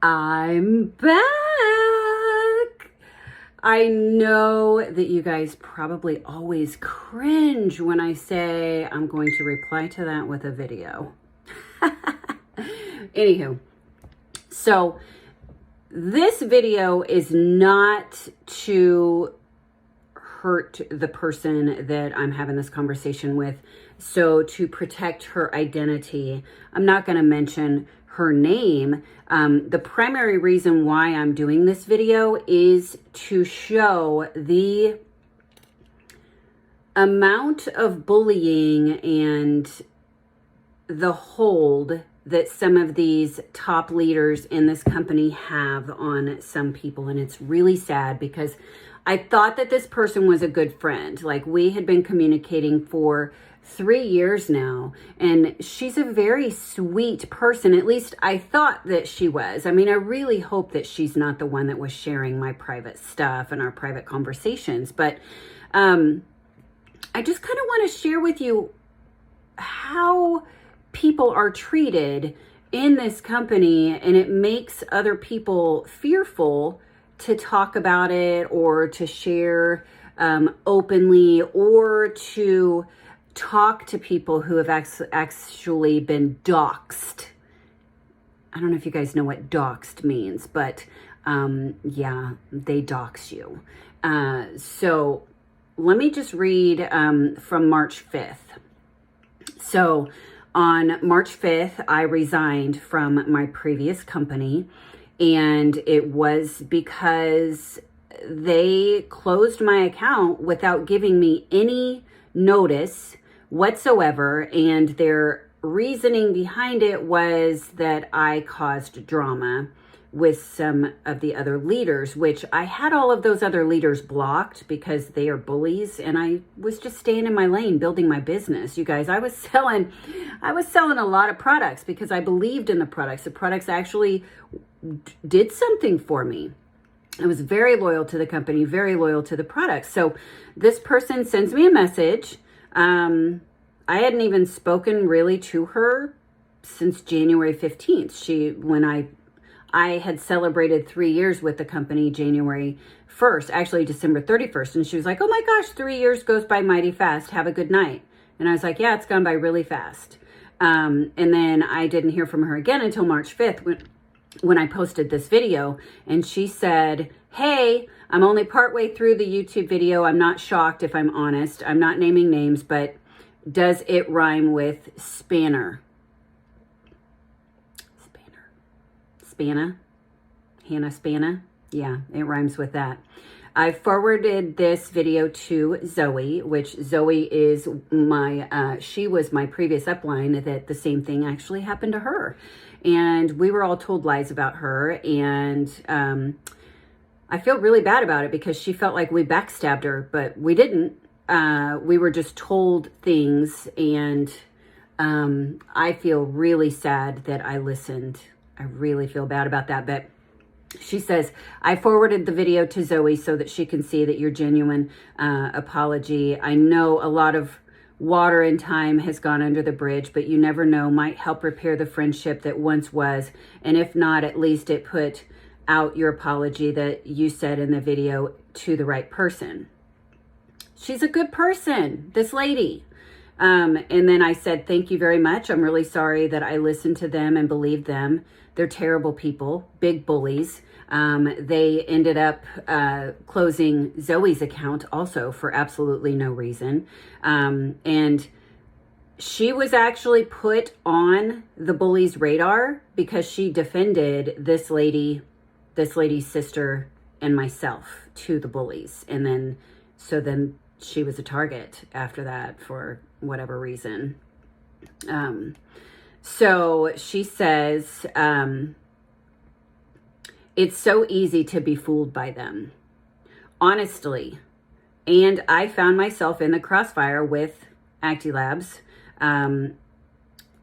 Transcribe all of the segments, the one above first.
I'm back. I know that you guys probably always cringe when I say I'm going to reply to that with a video. Anywho, so this video is not to hurt the person that I'm having this conversation with. So to protect her identity, I'm not going to mention her name. The primary reason why I'm doing this video is to show the amount of bullying and the hold that some of these top leaders in this company have on some people. And it's really sad because I thought that this person was a good friend. Like, we had been communicating for 3 years now, and she's a very sweet person. At least I thought that she was. I mean, I really hope that she's not the one that was sharing my private stuff and our private conversations. But I just kind of want to share with you how people are treated in this company, and it makes other people fearful to talk about it or to share openly, or to talk to people who have actually been doxxed. I don't know if you guys know what doxxed means, but yeah, they dox you. So let me just read from March 5th. So on March 5th, I resigned from my previous company. And it was because they closed my account without giving me any notice whatsoever. And their reasoning behind it was that I caused drama with some of the other leaders, which I had all of those other leaders blocked because they are bullies. And I was just staying in my lane, building my business. You guys, I was selling a lot of products because I believed in the products. The products actually did something for me. I was very loyal to the company, very loyal to the products. So this person sends me a message. I hadn't even spoken really to her since January 15th. When I had celebrated 3 years with the company January 1st, actually December 31st. And she was like, oh my gosh, 3 years goes by mighty fast. Have a good night. And I was like, yeah, it's gone by really fast. And then I didn't hear from her again until March 5th when I posted this video. And she said, hey, I'm only partway through the YouTube video. I'm not shocked, if I'm honest. I'm not naming names, but does it rhyme with spanner? Spanna? Hannah Spanna? Yeah, it rhymes with that. I forwarded this video to Zoe, which Zoe is she was my previous upline that the same thing actually happened to her. And we were all told lies about her. And I feel really bad about it because she felt like we backstabbed her, but we didn't. We were just told things, and I feel really sad that I listened. I really feel bad about that. But she says, I forwarded the video to Zoe so that she can see that your genuine apology. I know a lot of water and time has gone under the bridge, but you never know, might help repair the friendship that once was. And if not, at least it put out your apology that you said in the video to the right person. She's a good person, this lady. And then I said, thank you very much. I'm really sorry that I listened to them and believed them. They're terrible people, big bullies. They ended up closing Zoe's account also for absolutely no reason. And she was actually put on the bullies' radar because she defended this lady's sister and myself to the bullies. And then she was a target after that for whatever reason. So she says, it's so easy to be fooled by them, honestly. And I found myself in the crossfire with Acti Labs, on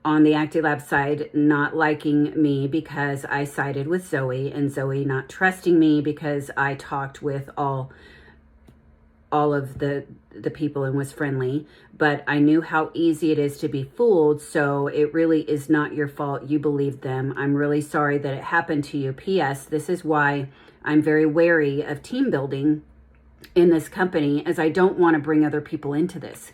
the Acti Labs side, not liking me because I sided with Zoe, and Zoe not trusting me because I talked with all all of the people and was friendly, but I knew how easy it is to be fooled. So it really is not your fault. You believed them. I'm really sorry that it happened to you. P.S. This is why I'm very wary of team building in this company, as I don't want to bring other people into this.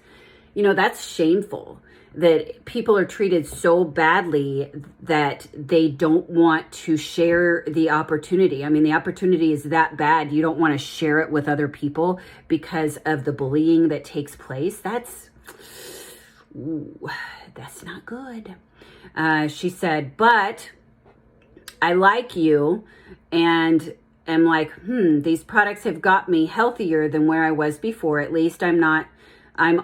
You know, that's shameful that people are treated so badly that they don't want to share the opportunity. I mean, the opportunity is that bad. You don't want to share it with other people because of the bullying that takes place. That's not good. She said, but I like you and am like, these products have got me healthier than where I was before. At least I'm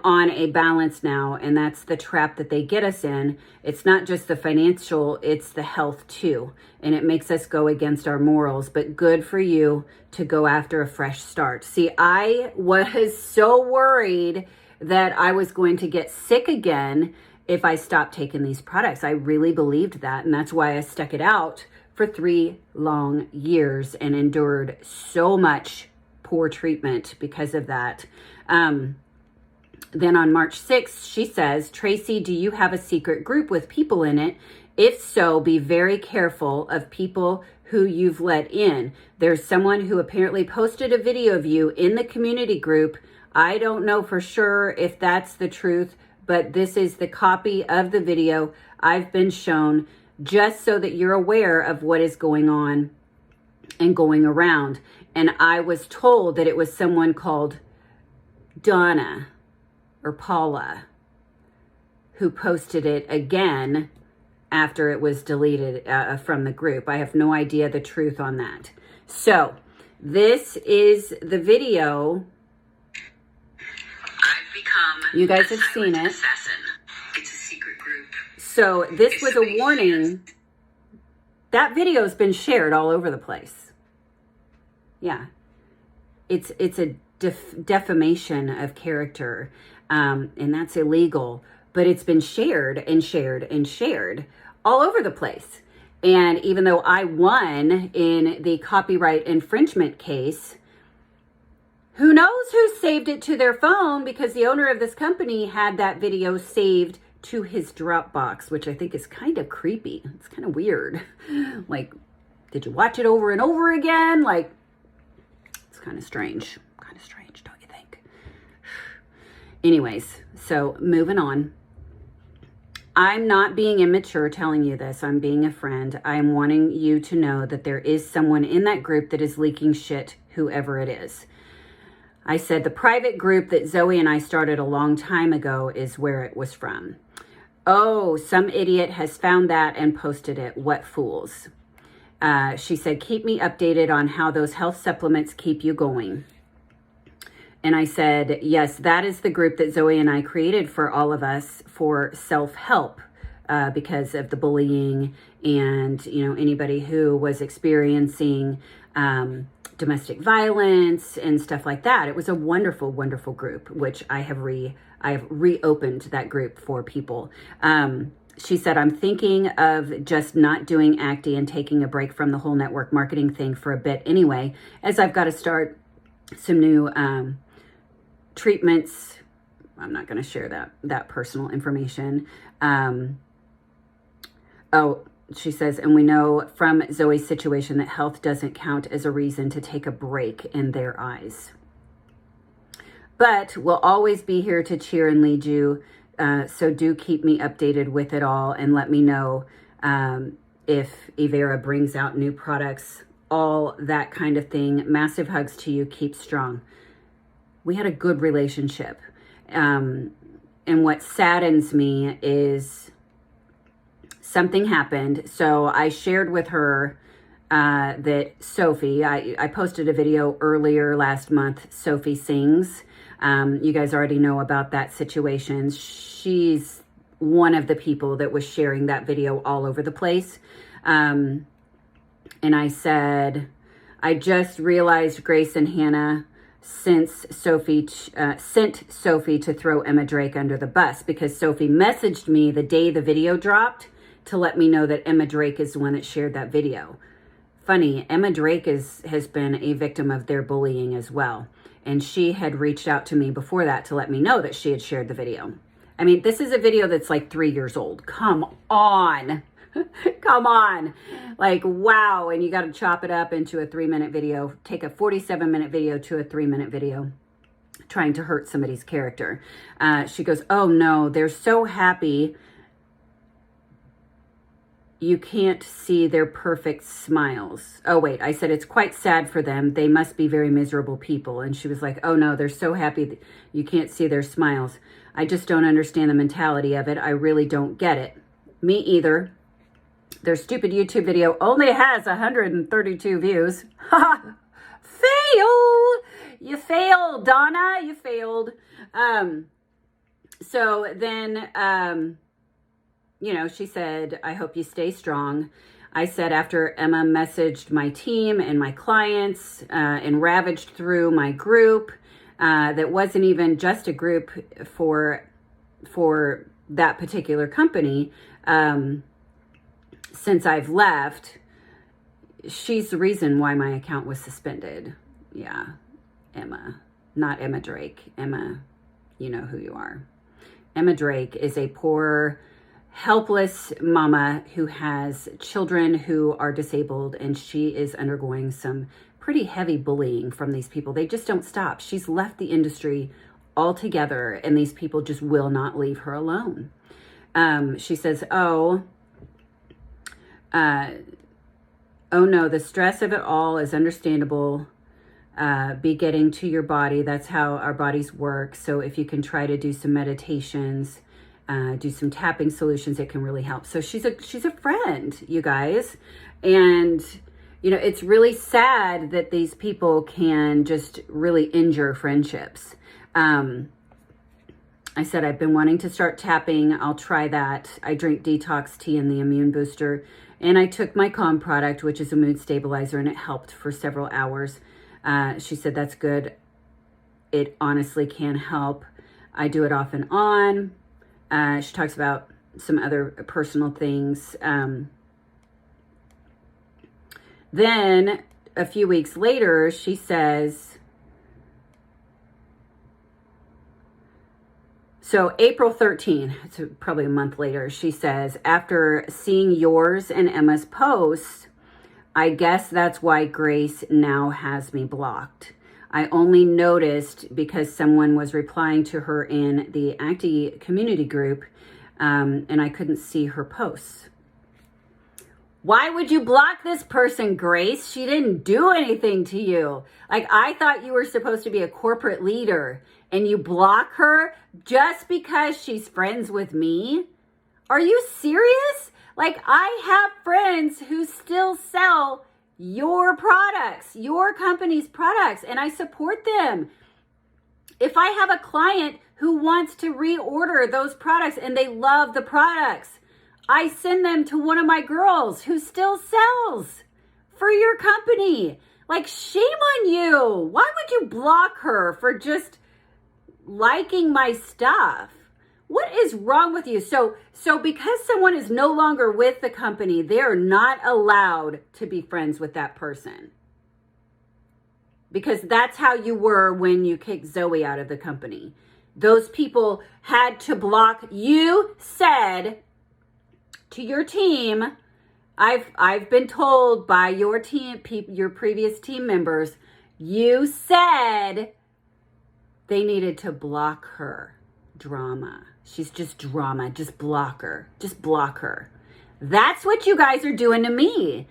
on a balance now, and that's the trap that they get us in. It's not just the financial, it's the health too. And it makes us go against our morals, but good for you to go after a fresh start. See, I was so worried that I was going to get sick again if I stopped taking these products. I really believed that, and that's why I stuck it out for 3 long years and endured so much poor treatment because of that. Then on March 6th, she says, Tracy, do you have a secret group with people in it? If so, be very careful of people who you've let in. There's someone who apparently posted a video of you in the community group. I don't know for sure if that's the truth, but this is the copy of the video I've been shown, just so that you're aware of what is going on and going around. And I was told that it was someone called Donna or Paula who posted it again after it was deleted from the group. I have no idea the truth on that. So this is the video. I've become you guys have seen it. Assassin. It's a secret group. So this was a warning. That video's been shared all over the place. Yeah. It's a defamation of character. And that's illegal, but it's been shared and shared and shared all over the place. And even though I won in the copyright infringement case, who knows who saved it to their phone, because the owner of this company had that video saved to his Dropbox, which I think is kind of creepy. It's kind of weird. Like, did you watch it over and over again? Like, it's kind of strange. Don't you think? Anyways, so moving on. I'm not being immature telling you this. I'm being a friend. I'm wanting you to know that there is someone in that group that is leaking shit, whoever it is. I said the private group that Zoe and I started a long time ago is where it was from. Oh, some idiot has found that and posted it. What fools. She said, keep me updated on how those health supplements keep you going. And I said, yes, that is the group that Zoe and I created for all of us for self-help because of the bullying and, you know, anybody who was experiencing domestic violence and stuff like that. It was a wonderful, wonderful group, which I have reopened that group for people. She said, I'm thinking of just not doing Acti and taking a break from the whole network marketing thing for a bit anyway, as I've got to start some new treatments. I'm not going to share that personal information. She says, and we know from Zoe's situation that health doesn't count as a reason to take a break in their eyes. But we'll always be here to cheer and lead you. So do keep me updated with it all and let me know if Evera brings out new products, all that kind of thing. Massive hugs to you. Keep strong. We had a good relationship. And what saddens me is something happened. So I shared with her that Sophie, I posted a video earlier last month, Sophie Sings. You guys already know about that situation. She's one of the people that was sharing that video all over the place. And I said, I just realized Grace and Hannah sent Sophie to throw Emma Drake under the bus because Sophie messaged me the day the video dropped to let me know that Emma Drake is the one that shared that video. Funny, Emma Drake has been a victim of their bullying as well. And she had reached out to me before that to let me know that she had shared the video. I mean, this is a video that's like 3 years old. Come on. Come on. Like, wow. And you got to chop it up into a 3-minute video, take a 47-minute video to a 3-minute video, trying to hurt somebody's character. She goes, oh no, they're so happy. You can't see their perfect smiles. Oh, wait, I said, it's quite sad for them. They must be very miserable people. And she was like, oh no, they're so happy that you can't see their smiles. I just don't understand the mentality of it. I really don't get it. Me either. Their stupid YouTube video only has 132 views. Ha! Fail! You failed, Donna. You failed. So then, she said, I hope you stay strong. I said, after Emma messaged my team and my clients and ravaged through my group, that wasn't even just a group for that particular company. Since I've left, she's the reason why my account was suspended. Yeah, Emma, not Emma Drake. Emma, you know who you are. Emma Drake is a poor, helpless mama who has children who are disabled, and she is undergoing some pretty heavy bullying from these people. They just don't stop. She's left the industry altogether, and these people just will not leave her alone. She says, oh no, the stress of it all is understandable. Be getting to your body. That's how our bodies work. So if you can try to do some meditations, do some tapping solutions, it can really help. So she's a friend, you guys. And, it's really sad that these people can just really injure friendships. I said, I've been wanting to start tapping. I'll try that. I drink detox tea and the immune booster. And I took my Calm product, which is a mood stabilizer, and it helped for several hours. She said, that's good. It honestly can help. I do it off and on. She talks about some other personal things. Then a few weeks later, she says, so April 13, it's probably a month later, she says, after seeing yours and Emma's posts, I guess that's why Grace now has me blocked. I only noticed because someone was replying to her in the Acti community group, and I couldn't see her posts. Why would you block this person, Grace? She didn't do anything to you. Like, I thought you were supposed to be a corporate leader, and you block her just because she's friends with me? Are you serious? Like, I have friends who still sell your products, your company's products, and I support them. If I have a client who wants to reorder those products and they love the products, I send them to one of my girls who still sells for your company. Like, shame on you. Why would you block her for just liking my stuff? What is wrong with you? So because someone is no longer with the company, they're not allowed to be friends with that person. Because that's how you were when you kicked Zoe out of the company. Those people had to block. You said to your team, I've been told by your team, your previous team members, you said they needed to block her. Drama. She's just drama. Just block her. Just block her. That's what you guys are doing to me.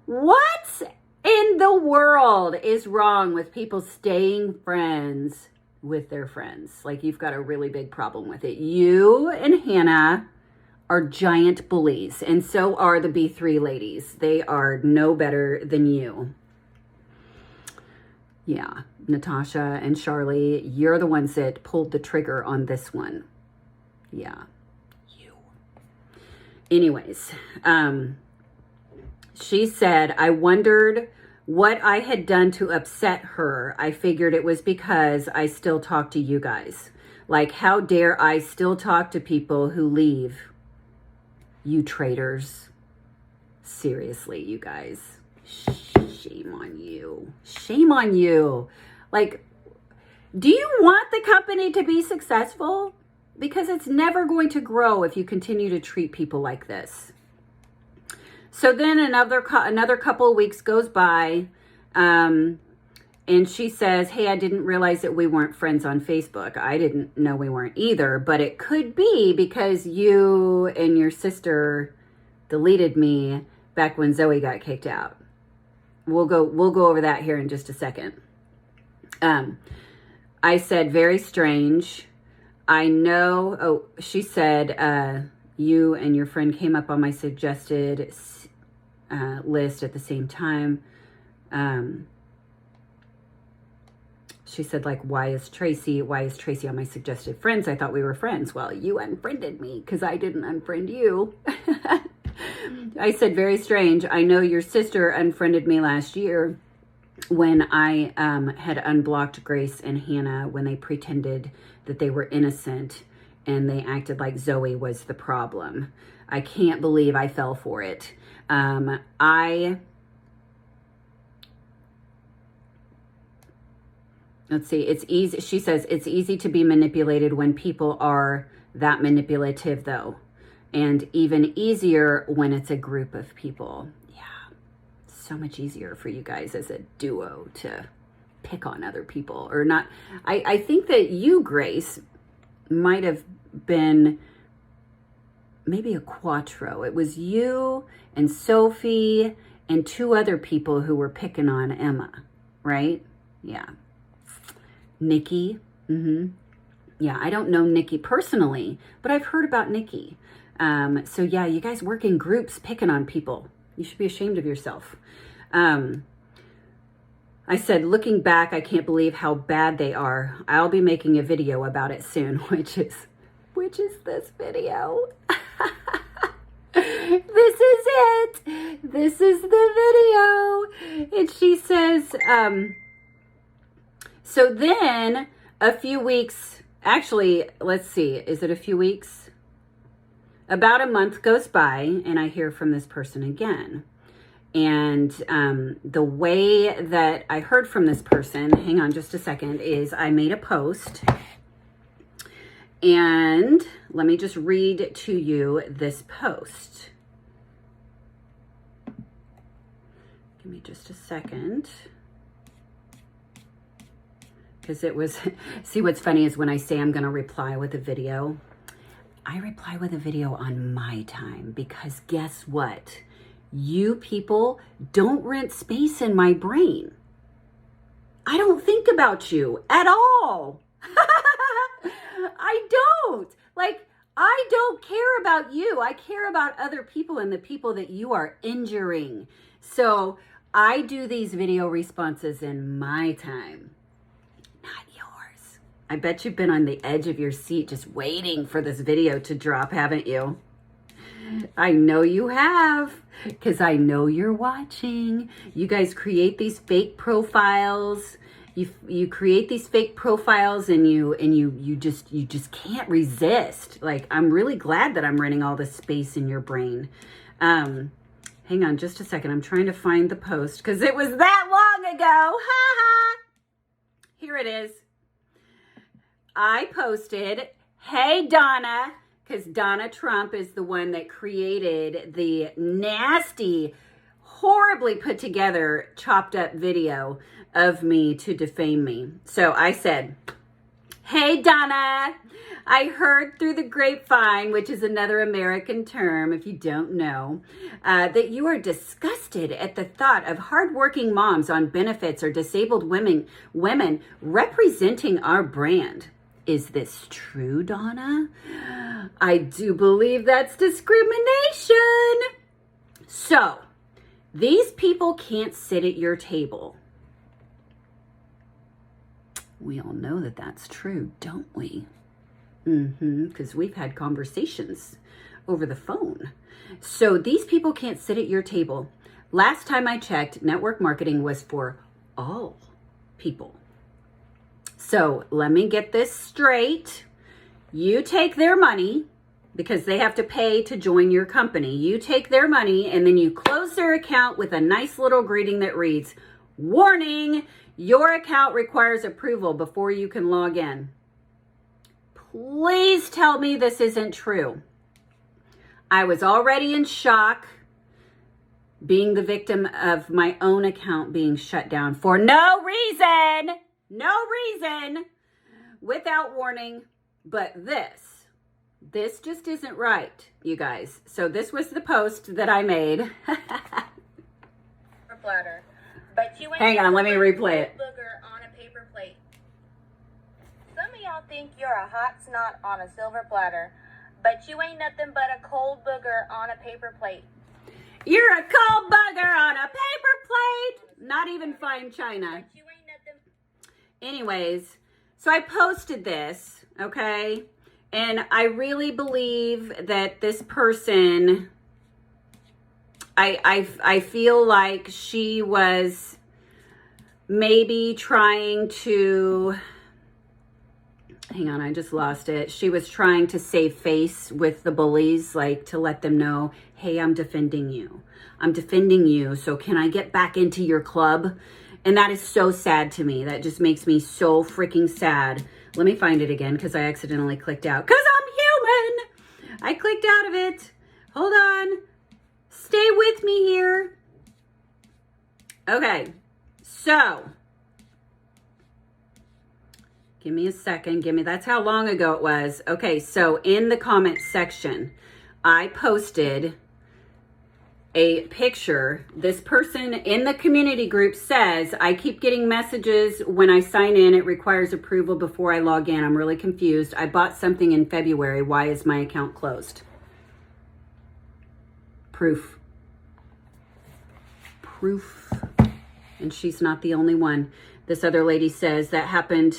What in the world is wrong with people staying friends with their friends? Like, you've got a really big problem with it. You and Hannah are giant bullies, and so are the B3 ladies. They are no better than you. Yeah, Natasha and Charlie, you're the ones that pulled the trigger on this one. Yeah, you. Anyways, she said, I wondered what I had done to upset her. I figured it was because I still talk to you guys. Like, how dare I still talk to people who leave? You traitors. Seriously, you guys. Shame on you. Shame on you. Like, do you want the company to be successful? Because it's never going to grow if you continue to treat people like this. So then another couple of weeks goes by, and she says, hey, I didn't realize that we weren't friends on Facebook. I didn't know we weren't either, but it could be because you and your sister deleted me back when Zoe got kicked out. We'll go over that here in just a second. I said, very strange. I know, she said, you and your friend came up on my suggested list at the same time. She said, like, why is Tracy on my suggested friends? I thought we were friends. Well, you unfriended me because I didn't unfriend you. I said, very strange. I know your sister unfriended me last year when I had unblocked Grace and Hannah when they pretended that they were innocent and they acted like Zoe was the problem. I can't believe I fell for it. Let's see, it's easy. She says, it's easy to be manipulated when people are that manipulative though. And even easier when it's a group of people. Yeah, so much easier for you guys as a duo to pick on other people or not. I think that you, Grace, might have been maybe a quattro. It was you and Sophie and two other people who were picking on Emma, right? Yeah. Nikki. Yeah, I don't know Nikki personally, but I've heard about Nikki. So yeah, you guys work in groups picking on people. You should be ashamed of yourself. I said, looking back, I can't believe how bad they are. I'll be making a video about it soon, which is this video. This is it. This is the video. And she says, so then a few weeks, actually, let's see, is it a few weeks? About a month goes by and I hear from this person again. And the way that I heard from this person, hang on just a second, is I made a post. And let me just read to you this post. Give me just a second. Because it was, see what's funny is when I say I'm going to reply with a video, I reply with a video on my time because guess what? You people don't rent space in my brain. I don't think about you at all. I don't. Like, I don't care about you. I care about other people and the people that you are injuring. So I do these video responses in my time. Not yours. I bet you've been on the edge of your seat just waiting for this video to drop, haven't you? I know you have, because I know you're watching. You guys create these fake profiles. You create these fake profiles and you just can't resist. Like, I'm really glad that I'm renting all this space in your brain. Hang on just a second. I'm trying to find the post because it was that long ago. Ha ha. Here it is. I posted, hey, Donna, because Donna Trump is the one that created the nasty, horribly put together, chopped up video of me to defame me. So I said, hey, Donna, I heard through the grapevine, which is another American term, if you don't know, that you are disgusted at the thought of hardworking moms on benefits or disabled women representing our brand. Is this true, Donna? I do believe that's discrimination. So, these people can't sit at your table. We all know that that's true, don't we? Because we've had conversations over the phone. So these people can't sit at your table. Last time I checked, network marketing was for all people. So let me get this straight. You take their money because they have to pay to join your company. You take their money and then you close their account with a nice little greeting that reads, Warning, your account requires approval before you can log in. Please tell me this isn't true. I was already in shock, being the victim of my own account being shut down for no reason, without warning. But this just isn't right, you guys. So this was the post that I made. Hang on, let me replay it. Booger on a paper plate. Some of y'all think you're a hot snot on a silver platter, but you ain't nothing but a cold booger on a paper plate. You're a cold bugger on a paper plate. Not even fine china. But you ain't nothing. Anyways, so I posted this, okay? And I really believe that this person, I feel like she was maybe trying to, hang on, I just lost it. She was trying to save face with the bullies, like to let them know, hey, I'm defending you. I'm defending you. So can I get back into your club? And that is so sad to me. That just makes me so freaking sad. Let me find it again because I accidentally clicked out. Because I'm human. I clicked out of it. Hold on. Stay with me here. Okay. So, give me a second. That's how long ago it was. Okay, so in the comment section, I posted a picture. This person in the community group says, I keep getting messages when I sign in. It requires approval before I log in. I'm really confused. I bought something in February. Why is my account closed? Proof. And she's not the only one. This other lady says that happened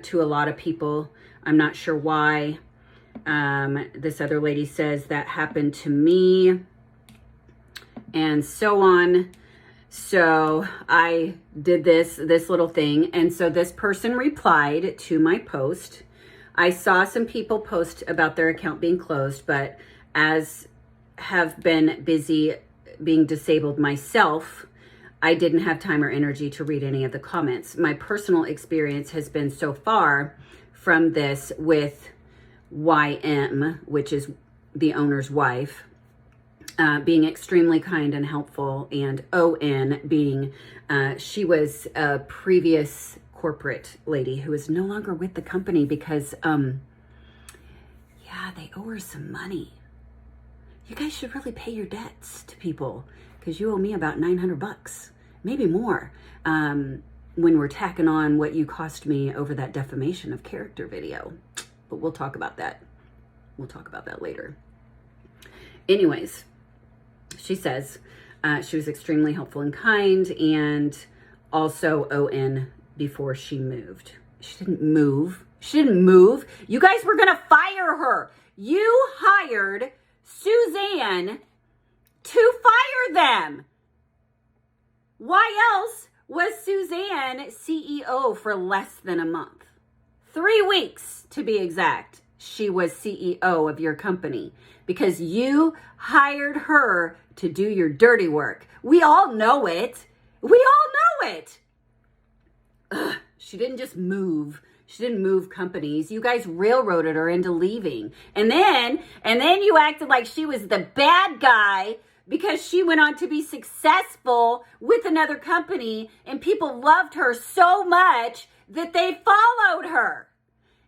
to a lot of people. I'm not sure why. This other lady says that happened to me, and so on. So I did this little thing. And so this person replied to my post. I saw some people post about their account being closed, but as have been busy being disabled myself, I didn't have time or energy to read any of the comments. My personal experience has been so far from this with YM, which is the owner's wife, being extremely kind and helpful, and ON being, she was a previous corporate lady who is no longer with the company because, yeah, they owe her some money. You guys should really pay your debts to people because you owe me about $900, maybe more, when we're tacking on what you cost me over that defamation of character video. But we'll talk about that. We'll talk about that later. Anyways, she says she was extremely helpful and kind, and also ON before she moved. She didn't move. You guys were going to fire her. You hired Suzanne to fire them. Why else was Suzanne CEO for less than a month? 3 weeks to be exact. She was CEO of your company because you hired her to do your dirty work. We all know it. Ugh, she didn't just move. She didn't move companies. You guys railroaded her into leaving. And then you acted like she was the bad guy because she went on to be successful with another company and people loved her so much that they followed her.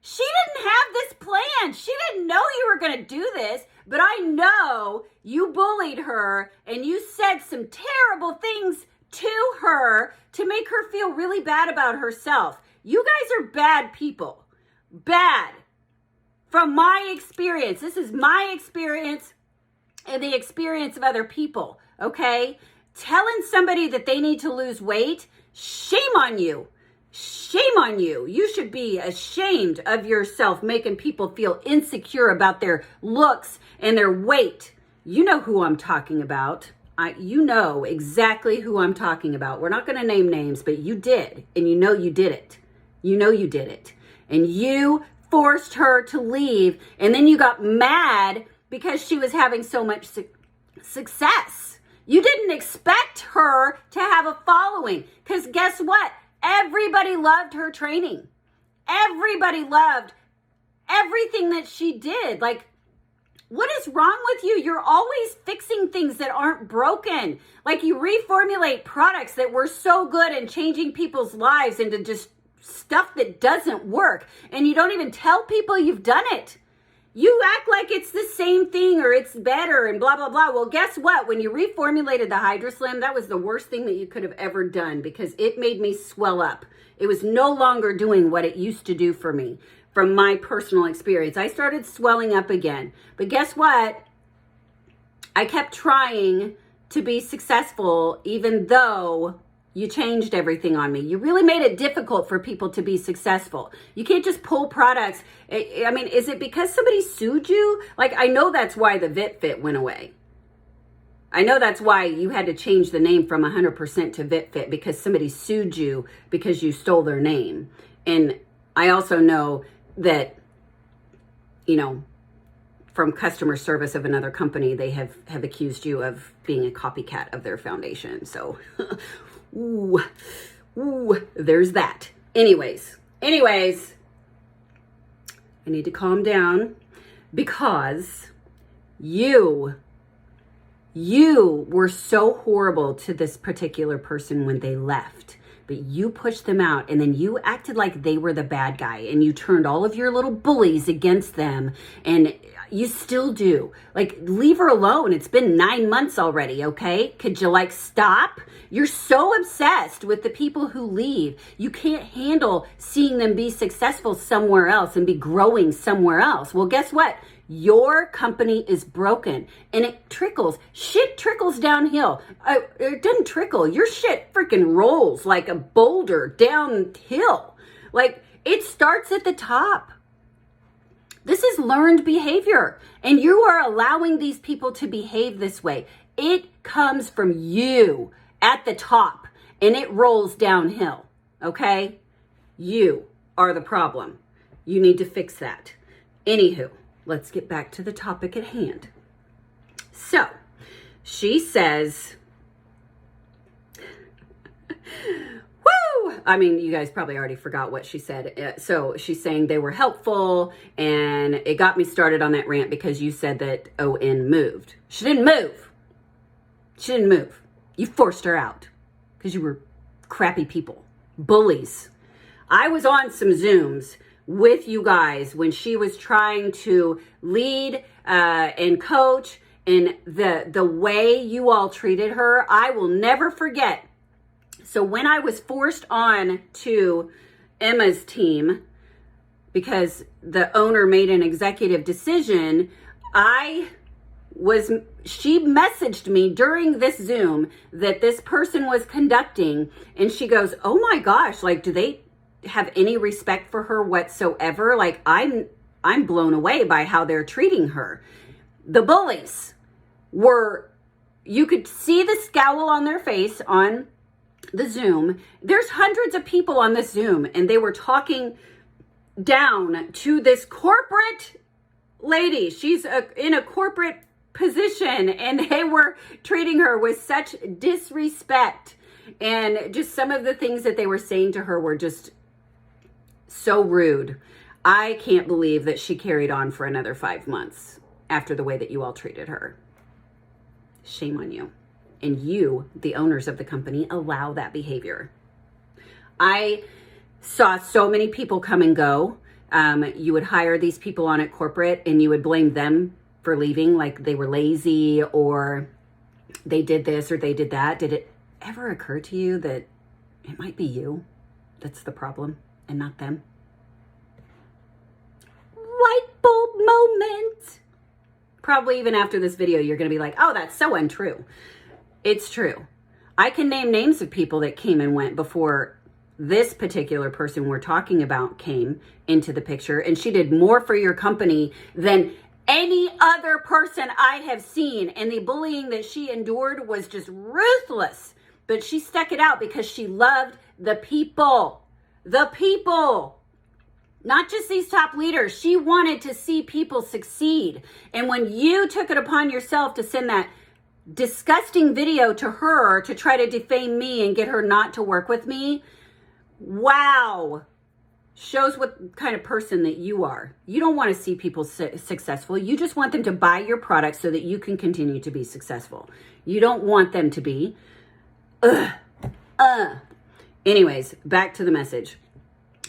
She didn't have this plan. She didn't know you were going to do this, but I know you bullied her and you said some terrible things to her to make her feel really bad about herself. You guys are bad people. Bad. From my experience. This is my experience and the experience of other people, okay? Telling somebody that they need to lose weight, shame on you. Shame on you. You should be ashamed of yourself, making people feel insecure about their looks and their weight. You know who I'm talking about. You know exactly who I'm talking about. We're not going to name names, but you did. And you know you did it. You know you did it. And you forced her to leave. And then you got mad because she was having so much success. You didn't expect her to have a following, because guess what? Everybody loved her training. Everybody loved everything that she did. Like, what is wrong with you? You're always fixing things that aren't broken. Like, you reformulate products that were so good and changing people's lives into just stuff that doesn't work. And you don't even tell people you've done it. You act like it's the same thing or it's better and blah, blah, blah. Well, guess what? When you reformulated the Hydro Slim, that was the worst thing that you could have ever done, because it made me swell up. It was no longer doing what it used to do for me. From my personal experience, I started swelling up again. But guess what? I kept trying to be successful, even though you changed everything on me. You really made it difficult for people to be successful. You can't just pull products. I mean, is it because somebody sued you? Like, I know that's why the VitFit went away. I know that's why you had to change the name from 100% to VitFit, because somebody sued you because you stole their name. And I also know that, you know, from customer service of another company, they have accused you of being a copycat of their foundation. So, ooh, there's that. Anyways, I need to calm down, because you were so horrible to this particular person when they left. But you pushed them out, and then you acted like they were the bad guy, and you turned all of your little bullies against them, and you still do. Like, leave her alone. It's been 9 months already, okay? Could you, like, stop? You're so obsessed with the people who leave. You can't handle seeing them be successful somewhere else and be growing somewhere else. Well, guess what? Your company is broken, and it trickles. Shit trickles downhill. It doesn't trickle. Your shit freaking rolls like a boulder downhill. Like, it starts at the top. This is learned behavior, and you are allowing these people to behave this way. It comes from you at the top, and it rolls downhill, okay? You are the problem. You need to fix that. Anywho, let's get back to the topic at hand. So, she says, woo! I mean, you guys probably already forgot what she said. So she's saying they were helpful, and it got me started on that rant because you said that ON moved. She didn't move. She didn't move. You forced her out because you were crappy people, bullies. I was on some Zooms with you guys when she was trying to lead and coach, and the way you all treated her, I will never forget. So when I was forced on to Emma's team because the owner made an executive decision, she messaged me during this Zoom that this person was conducting, and she goes, "Oh my gosh, like, do they have any respect for her whatsoever? Like, I'm blown away by how they're treating her." The bullies were, you could see the scowl on their face on the Zoom. There's hundreds of people on this Zoom, and they were talking down to this corporate lady. She's in a corporate position, and they were treating her with such disrespect. And just some of the things that they were saying to her were just so rude. I can't believe that she carried on for another 5 months after the way that you all treated her. Shame on you. And you, the owners of the company, allow that behavior. I saw so many people come and go. You would hire these people on at corporate, and you would blame them for leaving, like they were lazy or they did this or they did that. Did it ever occur to you that it might be you that's the problem and not them? Light bulb moment. Probably even after this video, you're going to be like, oh, that's so untrue. It's true. I can name names of people that came and went before this particular person we're talking about came into the picture, and she did more for your company than any other person I have seen. And the bullying that she endured was just ruthless, but she stuck it out because she loved the people. The people. Not just these top leaders. She wanted to see people succeed. And when you took it upon yourself to send that disgusting video to her to try to defame me and get her not to work with me, wow, shows what kind of person that you are. You don't want to see people successful. You just want them to buy your product so that you can continue to be successful. You don't want them to be. Anyways, back to the message.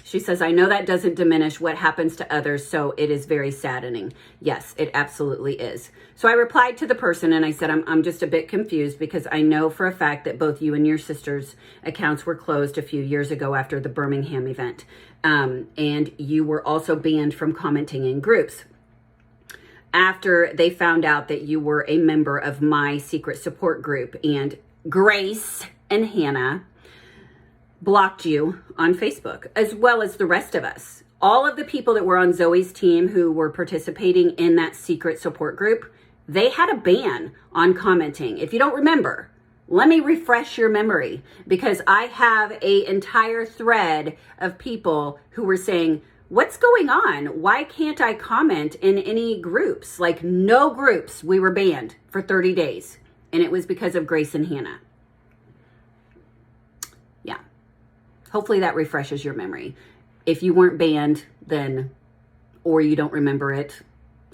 She says, I know that doesn't diminish what happens to others, so it is very saddening. Yes, it absolutely is. So I replied to the person and I said, I'm just a bit confused because I know for a fact that both you and your sister's accounts were closed a few years ago after the Birmingham event. And you were also banned from commenting in groups after they found out that you were a member of my secret support group, and Grace and Hannah blocked you on Facebook, as well as the rest of us. All of the people that were on Zoe's team who were participating in that secret support group, they had a ban on commenting. If you don't remember, let me refresh your memory, because I have an entire thread of people who were saying, what's going on? Why can't I comment in any groups? Like, no groups. We were banned for 30 days. And it was because of Grace and Hannah. Yeah. Hopefully that refreshes your memory. If you weren't banned, then, or you don't remember it,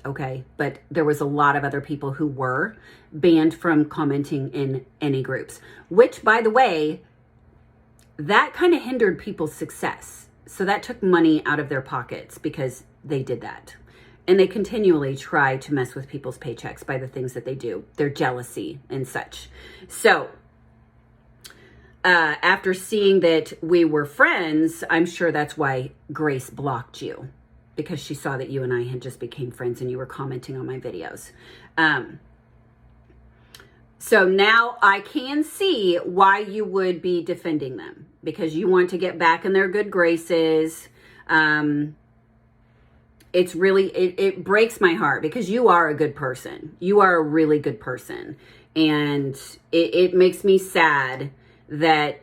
okay. But there was a lot of other people who were banned from commenting in any groups, which, by the way, that kind of hindered people's success. So that took money out of their pockets because they did that. And they continually try to mess with people's paychecks by the things that they do, their jealousy and such. So after seeing that we were friends, I'm sure that's why Grace blocked you, because she saw that you and I had just became friends and you were commenting on my videos. So now I can see why you would be defending them, because you want to get back in their good graces. It's really, it breaks my heart, because you are a good person. You are a really good person. And it makes me sad that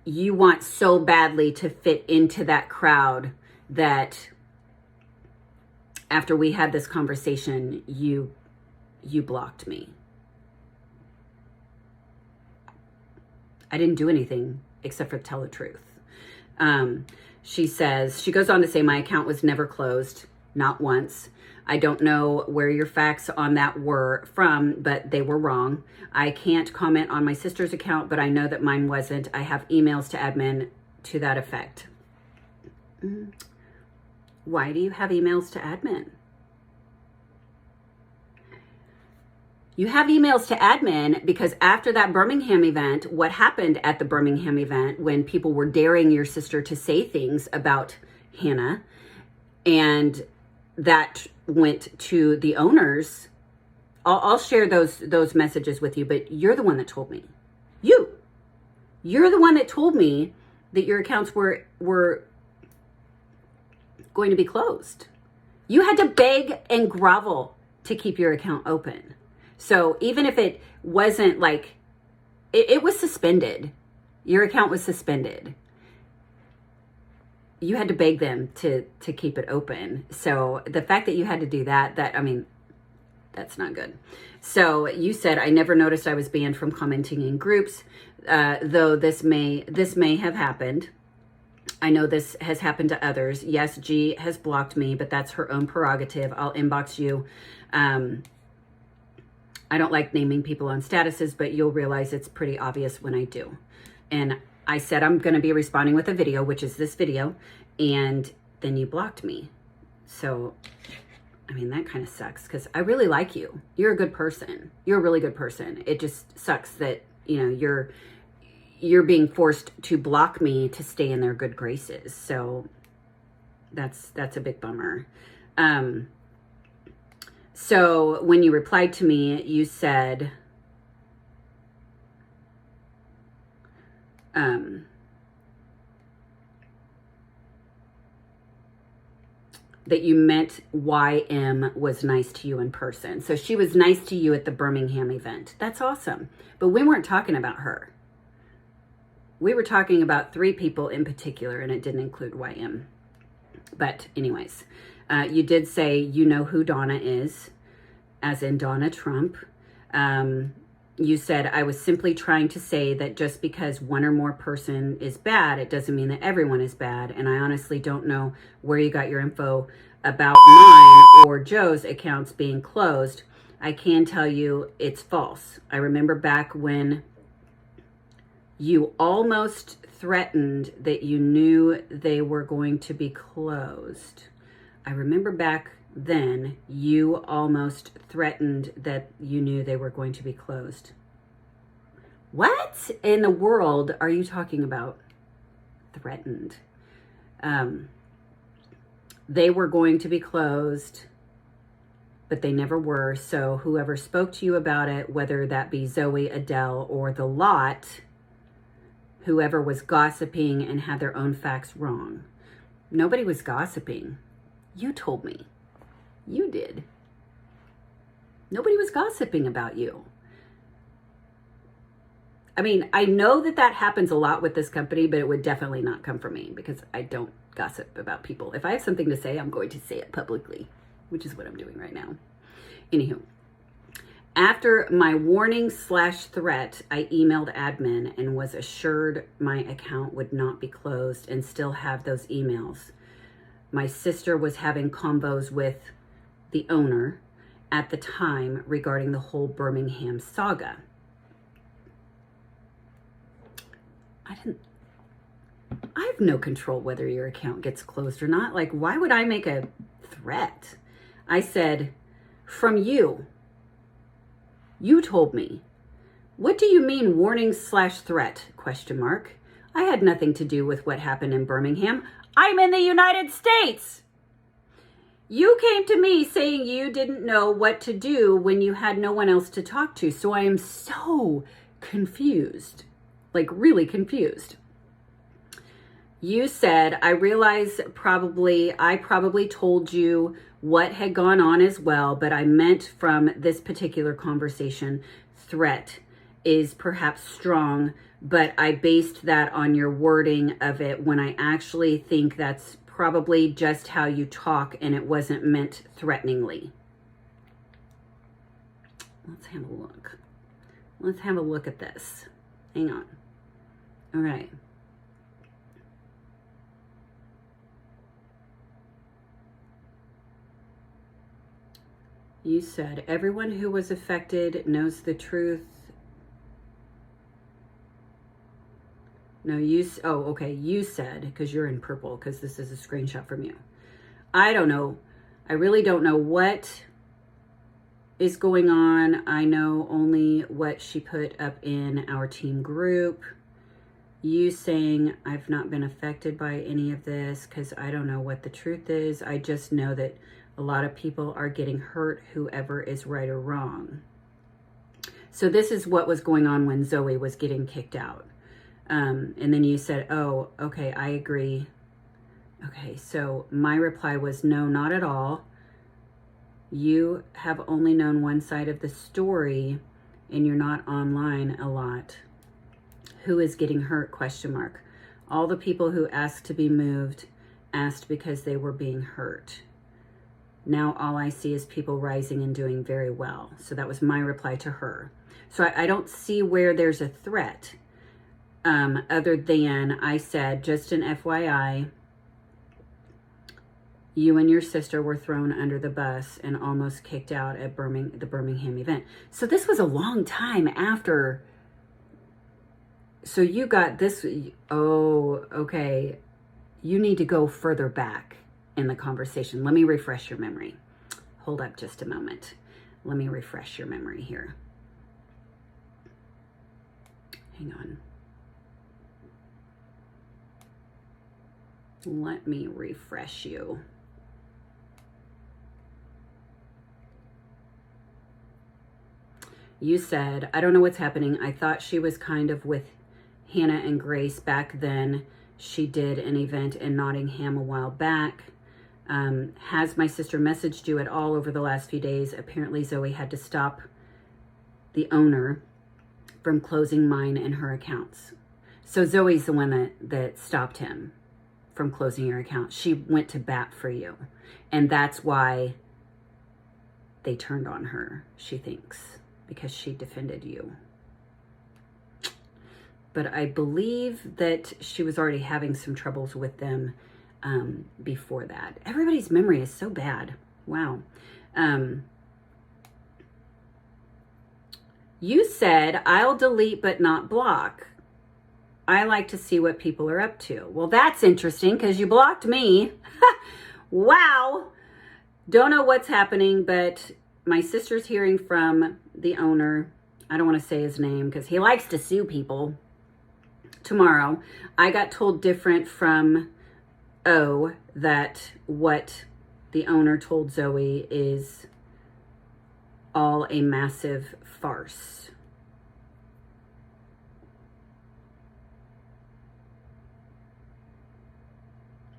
you want so badly to fit into that crowd that after we had this conversation, you blocked me. I didn't do anything except for tell the truth. She says, she goes on to say, my account was never closed, not once. I don't know where your facts on that were from, but they were wrong. I can't comment on my sister's account, but I know that mine wasn't. I have emails to admin to that effect. Why do you have emails to admin? You have emails to admin because after that Birmingham event, what happened at the Birmingham event when people were daring your sister to say things about Hannah, and that went to the owners. I'll share those messages with you, but you're the one that told me. You're the one that told me that your accounts were going to be closed. You had to beg and grovel to keep your account open. So even if it wasn't like, it was suspended. Your account was suspended. You had to beg them to keep it open. So the fact that you had to do that, I mean, that's not good. So you said, I never noticed I was banned from commenting in groups, though this may have happened. I know this has happened to others. Yes, G has blocked me, but that's her own prerogative. I'll inbox you. I don't like naming people on statuses, but you'll realize it's pretty obvious when I do. And I said I'm going to be responding with a video, which is this video, and then you blocked me. So, I mean, that kind of sucks, because I really like you. You're a good person. You're a really good person. It just sucks that, you know, you're being forced to block me to stay in their good graces. So that's a big bummer. So when you replied to me, you said, that you meant YM was nice to you in person. So she was nice to you at the Birmingham event. That's awesome. But we weren't talking about her. We were talking about 3 people in particular, and it didn't include YM. But anyways, you did say you know who Donna is, as in Donna Trump. You said, I was simply trying to say that just because one or more person is bad, it doesn't mean that everyone is bad. And I honestly don't know where you got your info about mine or Joe's accounts being closed. I can tell you it's false. I remember back when you almost threatened that you knew they were going to be closed. I remember back then you almost threatened that you knew they were going to be closed. What in the world are you talking about? Threatened. They were going to be closed, but they never were. So whoever spoke to you about it, whether that be Zoe, Adele, or the lot, whoever was gossiping and had their own facts wrong. Nobody was gossiping. You told me. You did. Nobody was gossiping about you. I mean, I know that that happens a lot with this company, but it would definitely not come from me because I don't gossip about people. If I have something to say, I'm going to say it publicly, which is what I'm doing right now. Anywho, after my warning/threat, I emailed admin and was assured my account would not be closed and still have those emails. My sister was having combos with the owner at the time regarding the whole Birmingham saga. I have no control whether your account gets closed or not. Like, why would I make a threat? I said, from you. You told me. What do you mean warning/threat? ? I had nothing to do with what happened in Birmingham. I'm in the United States. You came to me saying you didn't know what to do when you had no one else to talk to. So I am so confused, like really confused. You said, I realize I probably told you what had gone on as well, but I meant from this particular conversation, threat is perhaps strong, but I based that on your wording of it when I actually think that's probably just how you talk and it wasn't meant threateningly. Let's have a look. Let's have a look at this. Hang on. All right. You said, everyone who was affected knows the truth. No, okay. You said, because you're in purple, because this is a screenshot from you. I don't know. I really don't know what is going on. I know only what she put up in our team group. You saying, I've not been affected by any of this because I don't know what the truth is. I just know that a lot of people are getting hurt, whoever is right or wrong. So this is what was going on when Zoe was getting kicked out. And then you said, oh, okay, I agree. Okay, so my reply was, no, not at all. You have only known one side of the story and you're not online a lot. Who is getting hurt? ? All the people who asked to be moved asked because they were being hurt. Now all I see is people rising and doing very well. So that was my reply to her. So I don't see where there's a threat. Other than I said, just an FYI, you and your sister were thrown under the bus and almost kicked out at the Birmingham event. So this was a long time after. So you got this. Oh, okay. You need to go further back in the conversation. Let me refresh your memory. Hold up just a moment. Let me refresh your memory here. Hang on. Let me refresh you. You said, I don't know what's happening. I thought she was kind of with Hannah and Grace back then. She did an event in Nottingham a while back. Has my sister messaged you at all over the last few days? Apparently Zoe had to stop the owner from closing mine and her accounts. So Zoe's the one that stopped him from closing your account. She went to bat for you. And that's why they turned on her, she thinks, because she defended you. But I believe that she was already having some troubles with them before that. Everybody's memory is so bad. Wow. You said, I'll delete but not block. I like to see what people are up to. Well, that's interesting because you blocked me. Wow. Don't know what's happening, but my sister's hearing from the owner. I don't want to say his name because he likes to sue people. Tomorrow, I got told different from O, that what the owner told Zoe is all a massive farce.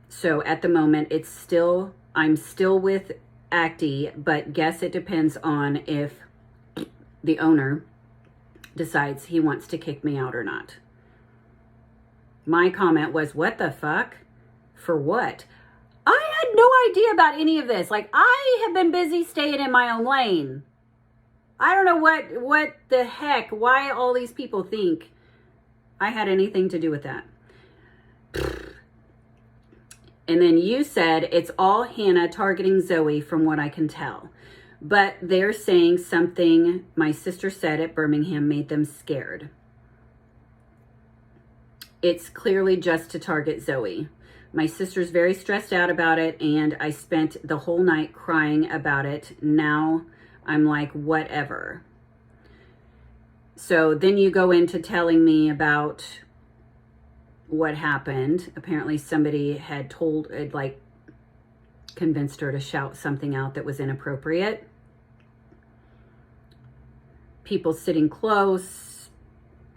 So at the moment, I'm still with Acti, but guess it depends on if the owner decides he wants to kick me out or not. My comment was, what the fuck? For what? I had no idea about any of this. Like, I have been busy staying in my own lane. I don't know what the heck, why all these people think I had anything to do with that. And then you said it's all Hannah targeting Zoe from what I can tell. But they're saying something my sister said at Birmingham made them scared. It's clearly just to target Zoe. My sister's very stressed out about it, and I spent the whole night crying about it. Now I'm like, whatever. So then you go into telling me about what happened. Apparently somebody had convinced her to shout something out that was inappropriate. People sitting close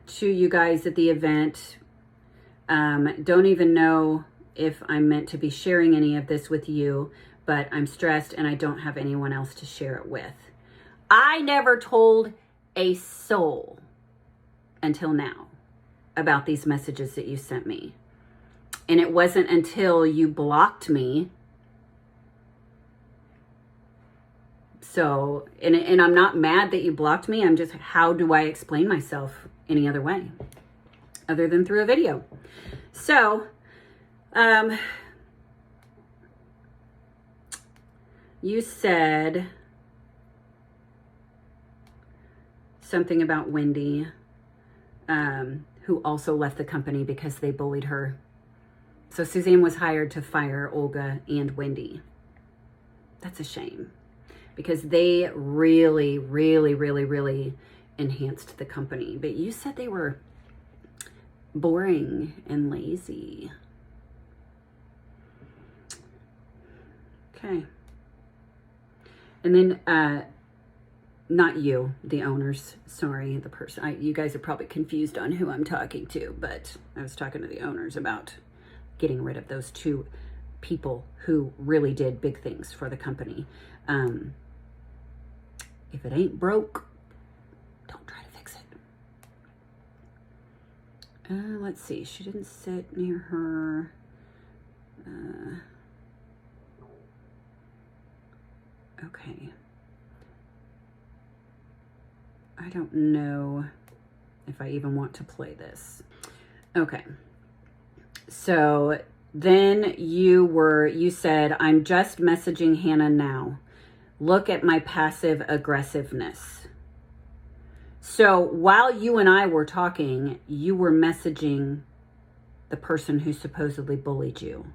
to you guys at the event. Don't even know if I'm meant to be sharing any of this with you, but I'm stressed and I don't have anyone else to share it with. I never told a soul until now about these messages that you sent me. And it wasn't until you blocked me. So, and I'm not mad that you blocked me. I'm just, how do I explain myself any other way other than through a video? So, you said something about Wendy, who also left the company because they bullied her. So Suzanne was hired to fire Olga and Wendy. That's a shame because they really, really, really, really enhanced the company. But you said they were boring and lazy. Okay. And then, not you, the owners. Sorry, the person. You guys are probably confused on who I'm talking to, but I was talking to the owners about getting rid of those two people who really did big things for the company. If it ain't broke, don't try to fix it. Let's see. She didn't sit near her. Okay. I don't know if I even want to play this. Okay. So then you said, I'm just messaging Hannah now. Look at my passive aggressiveness. So while you and I were talking, you were messaging the person who supposedly bullied you.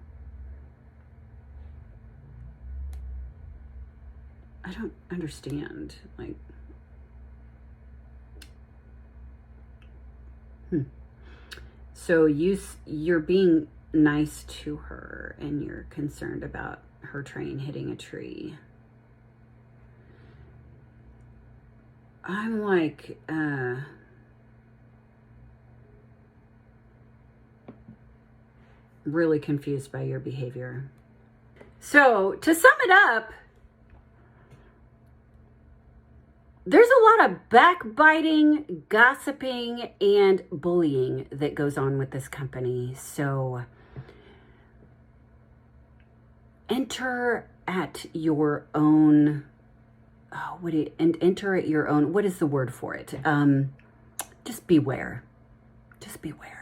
I don't understand. So you're being nice to her and you're concerned about her train hitting a tree. I'm like, really confused by your behavior. So to sum it up, there's a lot of backbiting, gossiping, and bullying that goes on with this company. So enter at your own oh, and enter at your own, what is the word for it? Just beware. Just beware.